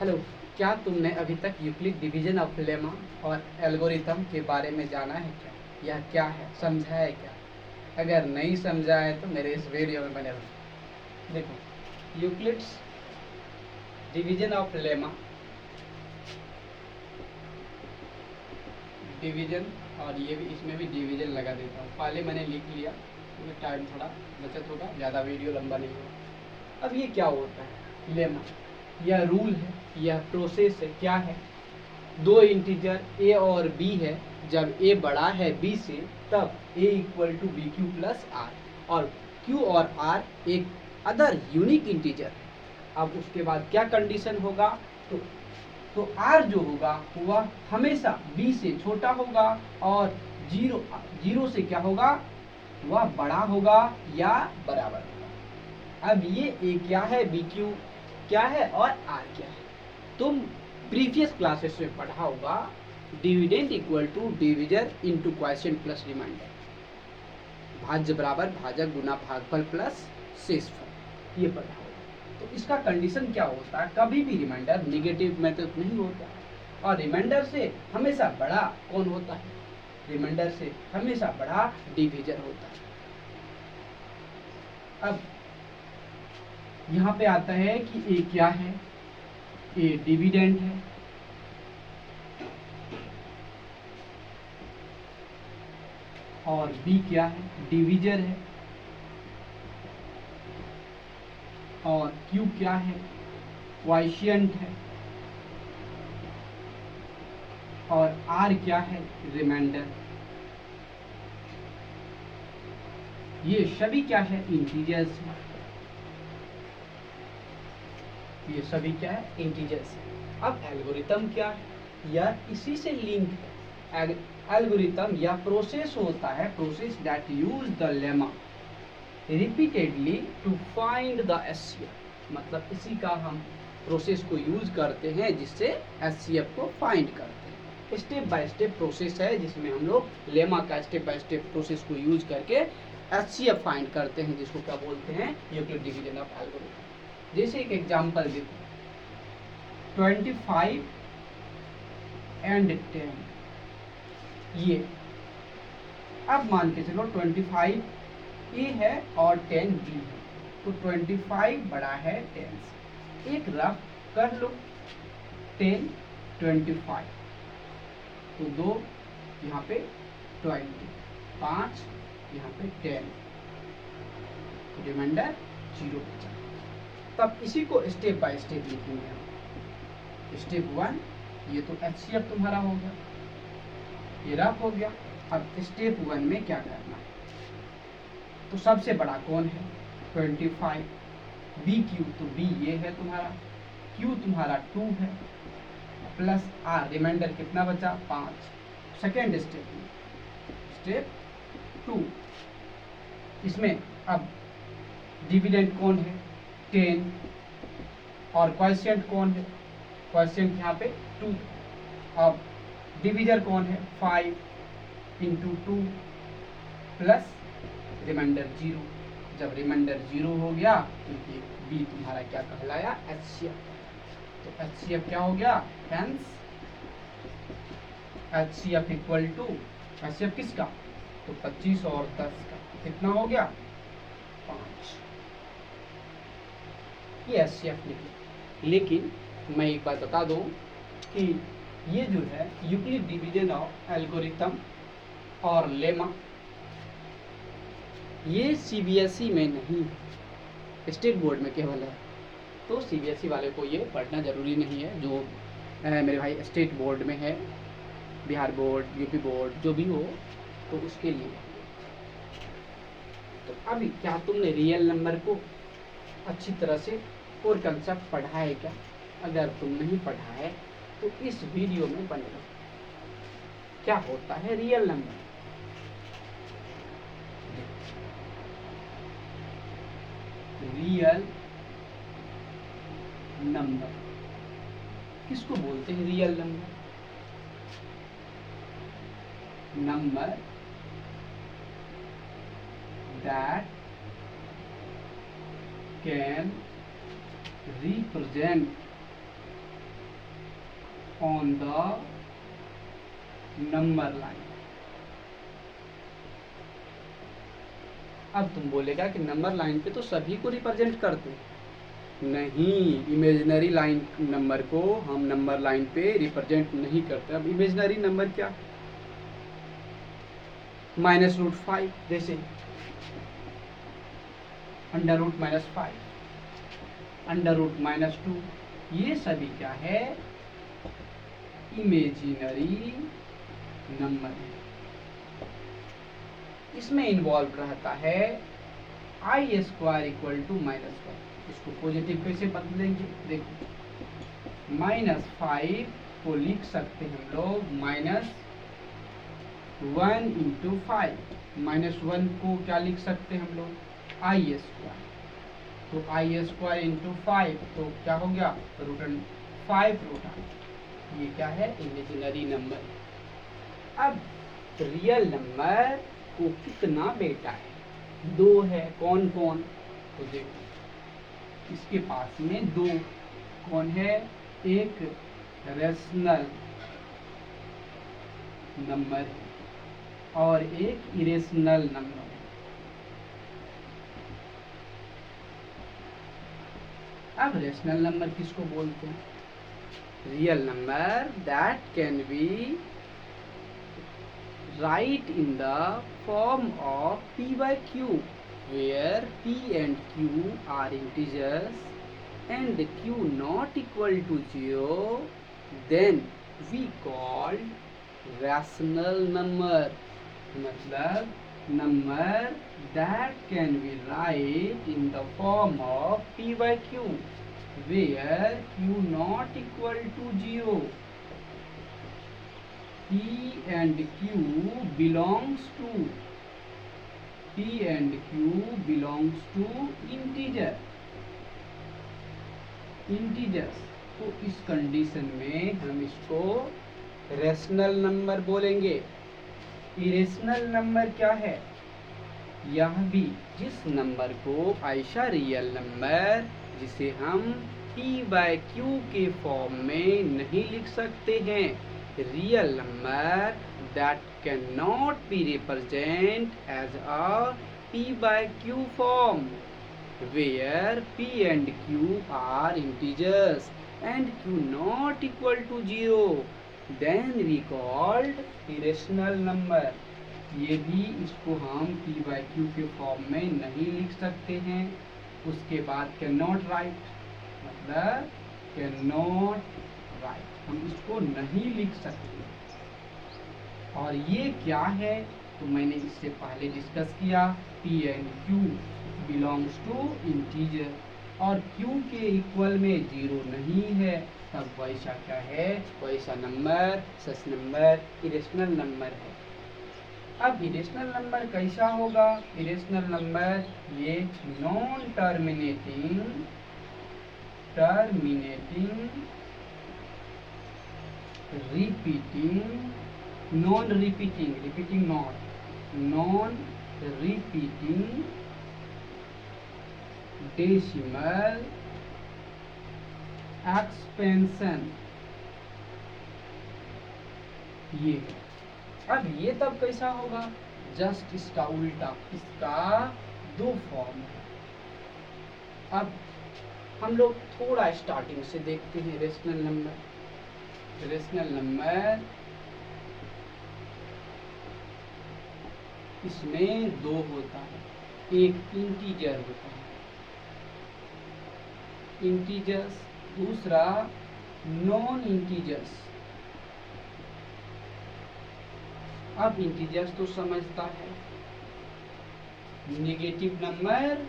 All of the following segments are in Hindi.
हेलो, क्या तुमने अभी तक यूक्लिड डिवीजन ऑफ लेमा और एल्गोरिथम के बारे में जाना है क्या? यह क्या है, समझा है क्या? अगर नहीं समझा है तो मेरे इस वीडियो में बने रहो। देखो, Euclid's division of lemma, division, और ये भी, इसमें भी डिवीजन लगा देता हूँ। पहले मैंने लिख लिया क्योंकि टाइम थोड़ा बचत होगा, ज़्यादा वीडियो लंबा नहीं होगा। अब ये क्या होता है लेमा? यह रूल है, यह प्रोसेस है। क्या है? दो इंटीजर a और b है। जब a बड़ा है b से तब a equal to b q plus r, और q और r एक अदर यूनिक इंटीजर है। अब उसके बाद क्या कंडीशन होगा? तो r जो होगा वह हमेशा b से छोटा होगा, और जीरो से क्या होगा? वह बड़ा होगा या बराबर होगा। अब ये a क्या है, बी क्यू क्या है और r क्या है? तुम प्रीवियस क्लासेस में पढ़ा होगा, dividend equal to divisor into quotient plus remainder, भाज्य बराबर भाजक गुना भागफल प्लस शेषफल, ये पढ़ा होगा। तो इसका कंडीशन क्या होता है? कभी भी रिमाइंडर निगेटिव मेथड नहीं होता, और रिमाइंडर से हमेशा बड़ा कौन होता है? रिमाइंडर से हमेशा बड़ा डिविजर होता है। अब यहाँ पे आता है कि ए क्या है? ए डिविडेंड है, और बी क्या है? डिविजर है, और क्यू क्या है? क्वोशिएंट है, और आर क्या है? रिमाइंडर। ये सभी क्या है? इंटीजर्स है। ये सभी क्या है? इंटीजर्स है। अब एल्गोरिथम क्या है? यह इसी से लिंक है। एल्गोरिथम या प्रोसेस होता है, process that use the lemma repeatedly to find the HCF. मतलब इसी का हम प्रोसेस को यूज करते हैं जिससे एचसीएफ को फाइंड करते हैं। स्टेप बाय स्टेप प्रोसेस है जिसमें हम लोग लेमा का स्टेप बाय स्टेप प्रोसेस को यूज करके एचसीएफ फाइंड करते हैं, जिसको क्या बोलते हैं? Euclid division of algorithm. जैसे एक एग्जांपल देखो, 25 एंड 10, ये अब मान के चलो 25 ए है और 10 बी है, तो 25 बड़ा है 10 से। एक रफ कर लो, 10 25, तो 2 यहाँ पे 20, 5 यहाँ पे 10, रिमाइंडर 0 बचा। तब इसी को स्टेप बाय स्टेप लिखेंगे हम। स्टेप 1, ये तो एचसीएफ तुम्हारा हो गया, ये रफ हो गया। अब स्टेप 1 में क्या करना है? तो सबसे बड़ा कौन है? 25, बी क्यू, तो बी ये है तुम्हारा, क्यू तुम्हारा 2 है, प्लस आर, रिमाइंडर कितना बचा? 5। सेकेंड स्टेप में, स्टेप 2, इसमें अब डिविडेंड कौन है? 10, और क्वोशिएंट कौन है? क्वोशिएंट यहाँ पे 2। अब डिविजर कौन है? 5 इंटू 2 प्लस रिमाइंडर 0। जब रिमाइंडर 0 हो गया तो ये बी तुम्हारा क्या कहलाया? एचसीएफ। तो एचसीएफ क्या हो गया? Hence HCF equal to, HCF किसका? तो 25 और 10 का कितना हो गया? 5। ये एचसीएफ निकले। लेकिन मैं एक बात बता दूं कि ये जो है यूक्लिड डिवीजन ऑफ एल्गोरिथम और लेमा, ये सीबीएसई में नहीं है, स्टेट बोर्ड में केवल है। तो सीबीएसई वाले को ये पढ़ना जरूरी नहीं है। जो मेरे भाई स्टेट बोर्ड में है, बिहार बोर्ड, यूपी बोर्ड, जो भी हो, तो उसके लिए। तो अभी क्या तुमने रियल नंबर को अच्छी तरह से कोर कंसेप्ट पढ़ा है क्या? अगर तुम नहीं पढ़ा है तो इस वीडियो में बने रहो। क्या होता है रियल नंबर? रियल नंबर किसको बोलते हैं? Real number, number that can represent on the number line. अब तुम बोलेगा कि नंबर लाइन पे तो सभी को रिप्रेजेंट करते हैं। नहीं, इमेजिनरी लाइन नंबर को हम नंबर लाइन पे रिप्रेजेंट नहीं करते। अब इमेजिनरी नंबर क्या? -√5, जैसे √-5, √-2, ये सभी क्या है? इमेजिनरी नंबर है। इसमें इन्वॉल्व रहता है i² = -1। इसको पॉजिटिव कैसे बदलेंगे? देखो, -5 को लिख सकते हैं हम लोग -1 × 5। -1 को क्या लिख सकते हैं हम लोग? i²। तो i² × 5 तो क्या हो गया? √5। ये क्या है? Imaginary number. अब रियल नंबर को कितना बेटा है? 2 है। कौन कौन? तो देखो, इसके पास में 2 कौन है? एक रेशनल नंबर है और एक इरेशनल नंबर है। अब रेशनल नंबर किसको बोलते हैं? Real number that can be right in the form of p/q, where p and q are integers and q not equal to 0, then we call rational number। मतलब number that can be right in the form of p/q, where q not equal to 0, p and q belongs to integers. तो इस कंडीशन में हम इसको रेशनल नंबर बोलेंगे। इरेशनल नंबर क्या है? यह भी जिस नंबर को ऐसा रियल नंबर जिसे हम p/q के फॉर्म में नहीं लिख सकते हैं। Real number that cannot be represented as a p/q form, where p and q are integers and q not equal to 0, then we called irrational number। ये भी इसको हम p/q के फॉर्म में नहीं लिख सकते हैं। उसके बाद कैन नॉट राइट, मतलब कैन नॉट राइट, हम इसको नहीं लिख सकते। और ये क्या है? तो मैंने इससे पहले डिस्कस किया, p and q belongs to integer और q के इक्वल में 0 नहीं है, तब वैसा क्या है? वैसा number, such number irrational number है। अब इरेशनल नंबर कैसा होगा? इरेशनल नंबर ये non terminating repeating non-repeating decimal expansion। ये अब ये तब कैसा होगा? जस्ट इसका उल्टा, इसका 2 फॉर्म है। अब हम लोग थोड़ा स्टार्टिंग से देखते हैं। रेशनल नंबर इसमें 2 होता है। एक इंटीजर होता है, इंटीजर्स, दूसरा नॉन इंटीजर्स। अब इंटीजर्स तो समझता है, negative number,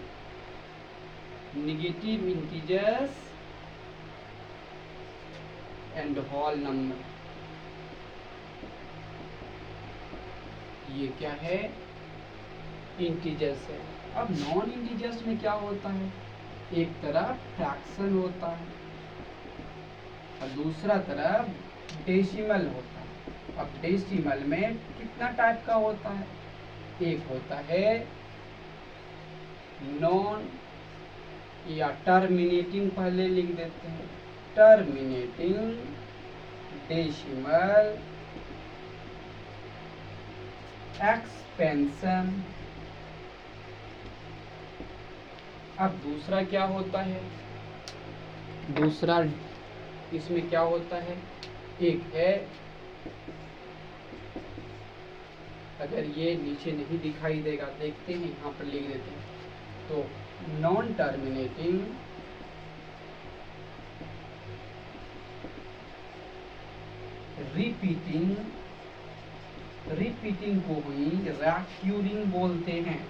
negative integers and whole number. ये क्या है? इंटीजर्स है। अब नॉन इंटीजर्स में क्या होता है? एक तरफ फ्रैक्शन होता है और दूसरा तरफ डेसिमल होता है। अब डेसिमल में कितना टाइप का होता है? एक होता है नॉन या टर्मिनेटिंग, पहले लिख देते हैं टर्मिनेटिंग डेसिमल एक्सपेंशन। अब दूसरा क्या होता है, दूसरा इसमें क्या होता है, एक है, अगर ये नीचे नहीं दिखाई देगा, देखते हैं यहाँ पर लिख देते हैं, तो नॉन टर्मिनेटिंग रिपीटिंग को ही रिक्यूरिंग बोलते हैं।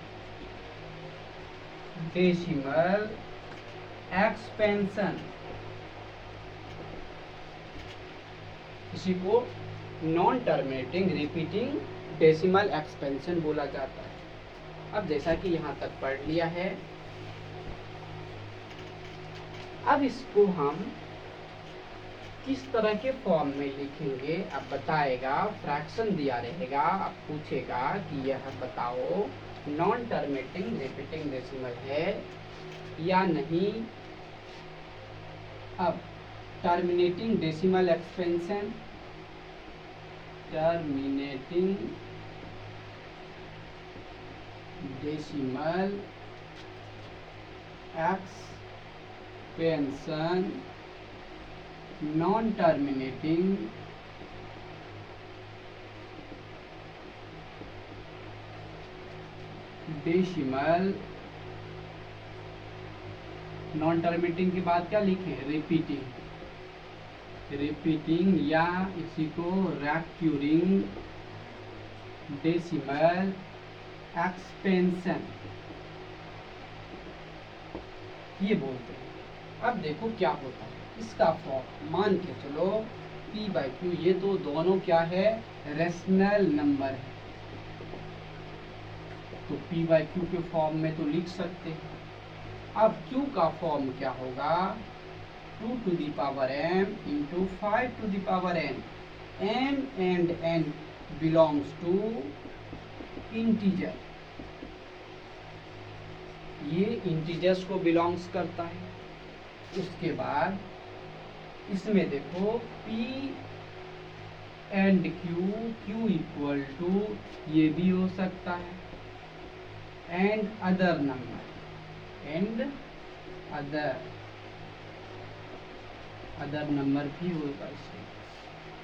डेसिमल एक्सपेंशन, इसी को non terminating repeating decimal expansion बोला जाता है। अब जैसा कि यहाँ तक पढ़ लिया है, अब इसको हम किस तरह के फॉर्म में लिखेंगे, अब बताएगा, फ्रैक्शन दिया रहेगा, अब पूछेगा कि यह बताओ नॉन टर्मिनेटिंग रिपीटिंग डेसिमल है या नहीं। अब terminating decimal expansion, terminating decimal expansion, non terminating decimal, non terminating के बाद क्या लिखें, रिपीटिंग या इसी को रिक्यूरिंग डेसिमल एक्सपेंशन ये बोलते हैं। अब देखो क्या होता है इसका फॉर्म, मान के चलो p/q, ये तो दोनों क्या है, रेशनल नंबर है, तो p/q के फॉर्म में तो लिख सकते हैं। अब q का फॉर्म क्या होगा, 2 to the power m into 5 to the power n, m and n belongs to integer, ये इंटीजर्स को बिलोंग्स करता है। उसके बाद इसमें देखो p and q equal to, ये भी हो सकता है, and other number, and other number भी होगा इसमें।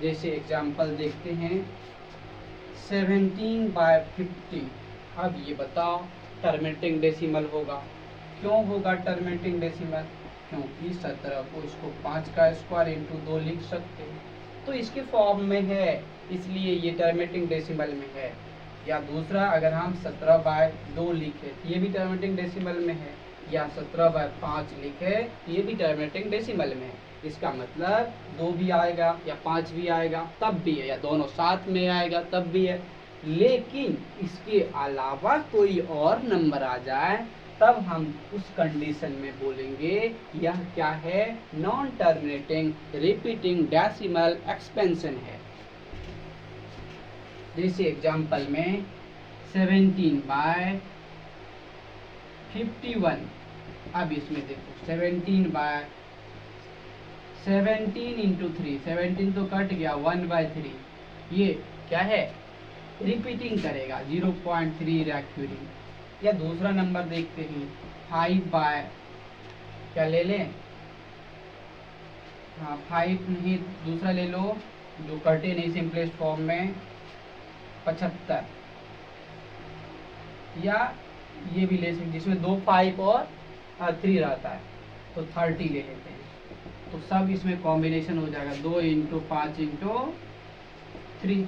जैसे एग्जांपल देखते हैं 17/50। अब ये बताओ टर्मिनेटिंग डेसिमल होगा, क्यों होगा टर्मिनेटिंग डेसिमल, क्योंकि 17 को इसको 5 का स्क्वायर इंटू 2 लिख सकते हैं, तो इसके फॉर्म में है, इसलिए ये टर्मिनेटिंग डेसिमल में है। या दूसरा, अगर हम 17/2 लिखे ये भी टर्मिनेटिंग डेसिमल में है, या 17/5 लिखे ये भी टर्मिनेटिंग डेसिमल में है। इसका मतलब 2 भी आएगा या 5 भी आएगा तब भी है, या दोनों साथ में आएगा तब भी है। लेकिन इसके अलावा कोई और नंबर आ जाए तब हम उस कंडीशन में बोलेंगे यह क्या है, non terminating repeating decimal expansion है। जैसे एग्जांपल में 17/51। अब इसमें देखो 17 इंटू 3, 17 तो कट गया, 1/3, ये क्या है, रिपीटिंग करेगा, 0.3 रिक्यूरिंग। या दूसरा नंबर देखते हैं 5 क्या ले लें, हाँ 5 नहीं, दूसरा ले लो जो कटे नहीं सिंपलेस्ट फॉर्म में, 75, या ये भी ले सकते जिसमें 2 5 और 3 रहता है, तो 30 ले लेते हैं, तो सब इसमें कॉम्बिनेशन हो जाएगा, 2 इंटू 5 इंटू 3।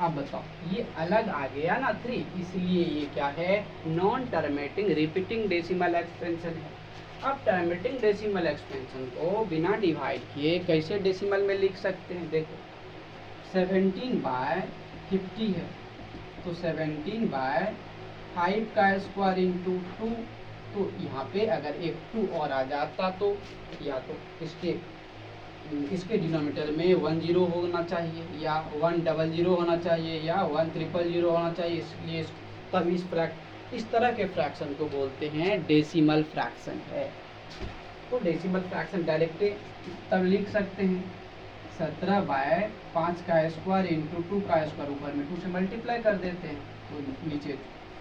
अब बताओ ये अलग आ गया ना 3, इसलिए ये क्या है, non terminating repeating decimal expansion है। अब टर्मिनेटिंग डेसिमल एक्सपेंशन को बिना डिवाइड किए कैसे डेसिमल में लिख सकते हैं, देखो 17/50 है, तो 17/5 का स्क्वायर इंटू 2, तो यहाँ पे अगर एक 2 और आ जाता तो या तो इसके डिनोमिनेटर में 10 होना चाहिए, या 100 होना चाहिए, या 1000 होना चाहिए, इसलिए तब इस तरह के फ्रैक्शन को बोलते हैं डेसिमल फ्रैक्शन है। तो डेसिमल फ्रैक्शन डायरेक्ट तब लिख सकते हैं 17/5 का स्क्वायर इंटू 2 का स्क्वायर, ऊपर में 2 से मल्टीप्लाई कर देते हैं तो नीचे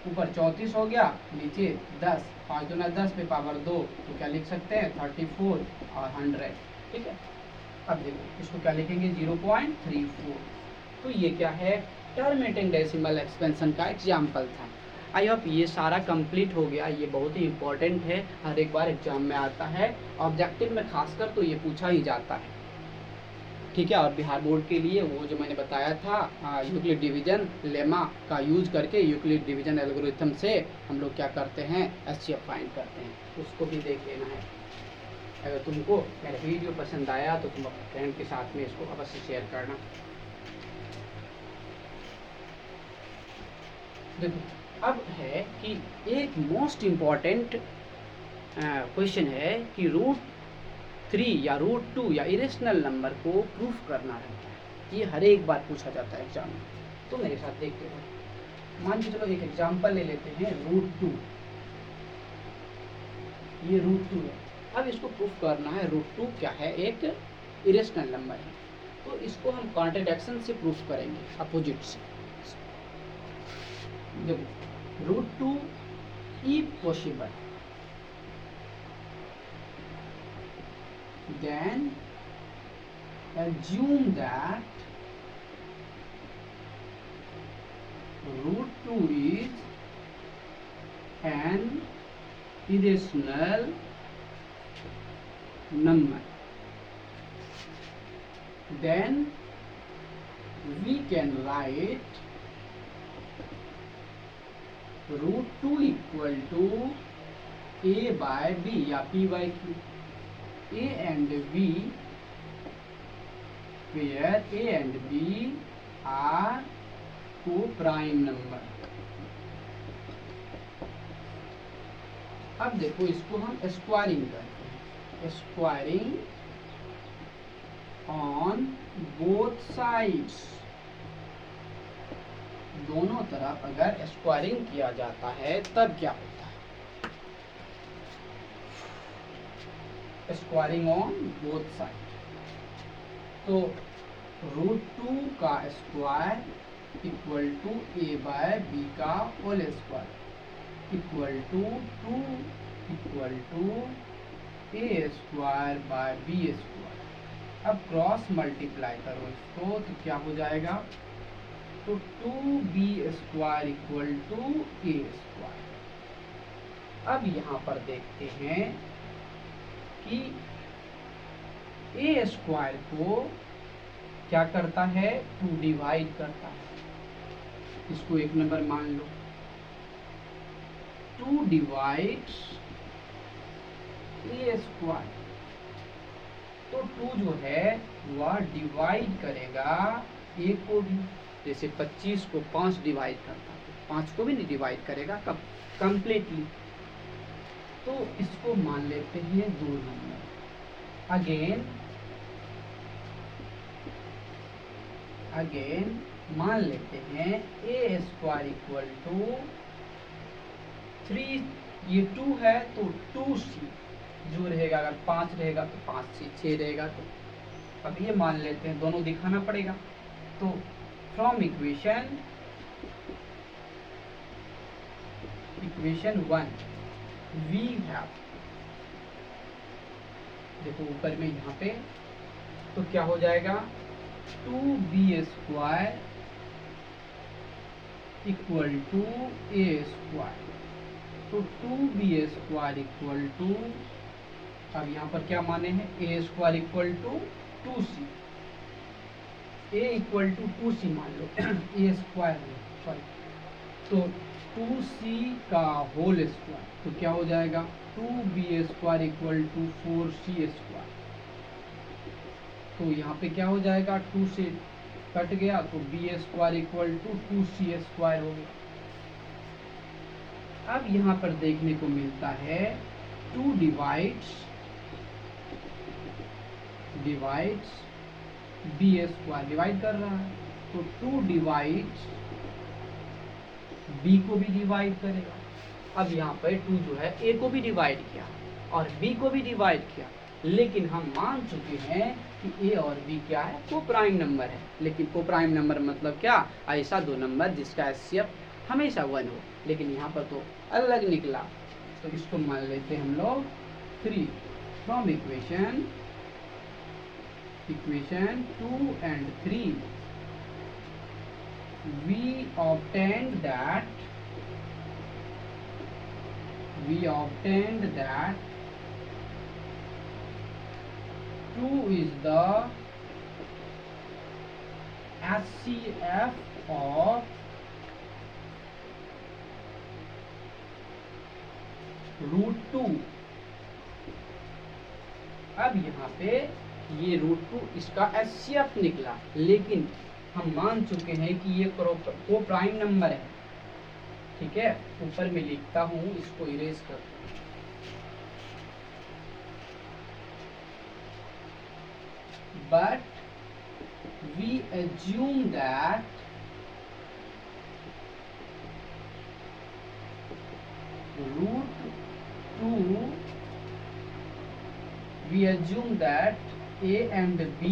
ऊपर 34 हो गया, नीचे 10, 5 दूना 10 पे पावर 2, तो क्या लिख सकते हैं 34 और 100, ठीक है। अब देखो इसको क्या लिखेंगे 0.34। तो ये क्या है, टर्मिनेटिंग डेसिमल एक्सपेंशन का एग्जाम्पल था। आई होप ये सारा कंप्लीट हो गया। ये बहुत ही इंपॉर्टेंट है, हर एक बार एग्जाम में आता है, ऑब्जेक्टिव में खासकर तो ये पूछा ही जाता है, ठीक है। और बिहार बोर्ड के लिए वो जो मैंने बताया था यूक्लिड डिवीजन लेमा का यूज करके यूक्लिड डिवीजन एल्गोरिथम से हम लोग क्या करते हैं एचसीएफ फाइंड करते हैं, उसको भी देख लेना है। अगर तुमको मेरा वीडियो पसंद आया तो तुम अपने फ्रेंड के साथ में इसको अवश्य शेयर करना। देखो अब है कि एक मोस्ट इम्पॉर्टेंट क्वेश्चन है कि √3 या √2 या इरेशनल नंबर को प्रूफ करना रहता है। ये हर एक बार पूछा जाता है एग्जाम में, तो मेरे साथ देखते हो। मान के चलो एक एग्जाम्पल ले लेते हैं √2, ये √2 है। अब इसको प्रूफ करना है √2 क्या है, एक इरेशनल नंबर है, तो इसको हम कॉन्ट्रडिक्शन से प्रूफ करेंगे, अपोजिट से। देखो √2 if possible then assume that √2 is an irrational number, then we can write √2 equal to a/b या p/q, a and b where a and b are co-prime number। अब देखो इसको हम स्क्वायरिंग करते हैं, स्क्वायरिंग ऑन बोथ साइड्स, दोनों तरफ अगर स्क्वायरिंग किया जाता है तब क्या होता है, स्क्वायरिंग ऑन बोथ साइड। तो √2 का स्क्वायर इक्वल टू a/b का whole square equal to 2 equal to a²/b²। अब क्रॉस मल्टीप्लाई करो इसको तो क्या हो जाएगा, तो 2b² इक्वल टू a²। अब यहाँ पर देखते हैं कि a² को क्या करता है, 2 डिवाइड करता है। इसको एक नंबर मान लो, 2 डिवाइड्स a², तो 2 जो है वह डिवाइड करेगा a को भी, जैसे 25 को 5 डिवाइड करता है, 5 को भी नहीं डिवाइड करेगा कब, कंप्लीटली। तो इसको मान लेते हैं 2 नंबर। अगेन मान लेते हैं a² इक्वल टू 3, ये 2 है तो 2c जो रहेगा, अगर 5 रहेगा तो 5c, 6 रहेगा तो। अब ये मान लेते हैं, दोनों दिखाना पड़ेगा। तो फ्रॉम इक्वेशन 1 वी हैव, देखो ऊपर में यहाँ पे तो क्या हो जाएगा, 2b² इक्वल टू a²। तो 2b² इक्वल टू, अब यहाँ पर क्या माने हैं, a² equal to 2c, a equal to 2c मान लो, a² सॉरी, तो 2c का होल स्क्वायर, तो क्या हो जाएगा 2b² इक्वल टू 4c²। तो यहाँ पे क्या हो जाएगा, 2 से कट गया तो b² इक्वल टू 2c² हो गया। अब यहाँ पर देखने को मिलता है 2 डिवाइड्स b² डिवाइड कर रहा है, तो 2 डिवाइड्स b को भी डिवाइड करेगा। अब यहाँ पर 2 जो है a को भी डिवाइड किया और b को भी डिवाइड किया, लेकिन हम मान चुके हैं कि ए और बी क्या है, को प्राइम नंबर है। लेकिन को प्राइम नंबर मतलब क्या, ऐसा दो नंबर जिसका एचसीएफ हमेशा 1 हो, लेकिन यहाँ पर तो अलग निकला। तो इसको मान लेते हम लोग 3 from equation 2 and 3 we obtained that two is the HCF of √2। अब यहाँ पे ये √2 इसका HCF निकला, लेकिन हम मान चुके हैं कि ये को प्राइम नंबर है। ठीक है, ऊपर में लिखता हूँ, इसको इरेज करता हूँ। But we assume that √2, we assume that A and B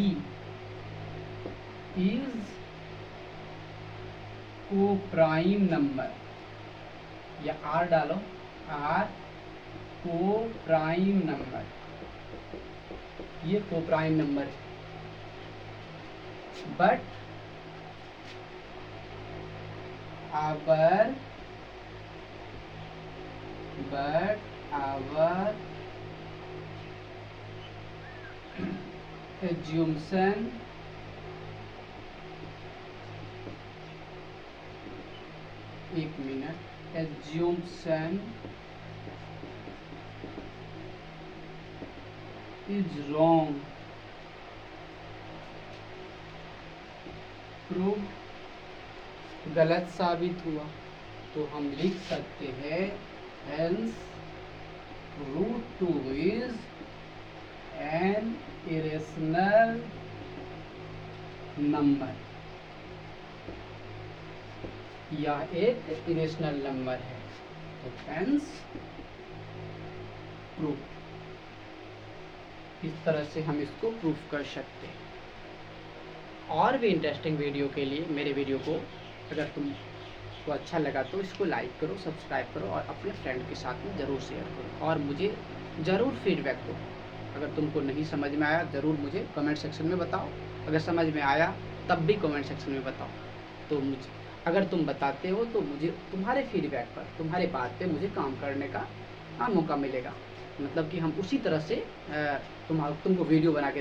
is co-prime number, या R डालो, R co-prime नंबर, ये को-प्राइम नंबर है। बट our assumption एक minute, assumption is wrong, prove गलत साबित हुआ। तो हम लिख सकते हैं hence √2 is an irrational number, यह एक इरेशनल नंबर है। तो hence प्रूफ, इस तरह से हम इसको प्रूफ कर सकते हैं। और भी इंटरेस्टिंग वीडियो के लिए मेरे वीडियो को अगर तुमको अच्छा लगा तो इसको लाइक करो, सब्सक्राइब करो और अपने फ्रेंड के साथ में ज़रूर शेयर करो, और मुझे ज़रूर फीडबैक दो। अगर तुमको नहीं समझ में आया ज़रूर मुझे कमेंट सेक्शन में बताओ, अगर समझ में आया तब भी कमेंट सेक्शन में बताओ। तो मुझे अगर तुम बताते हो तो मुझे तुम्हारे फीडबैक पर, तुम्हारे बात पे मुझे काम करने का मौका मिलेगा। मतलब कि हम उसी तरह से तुमको वीडियो बना के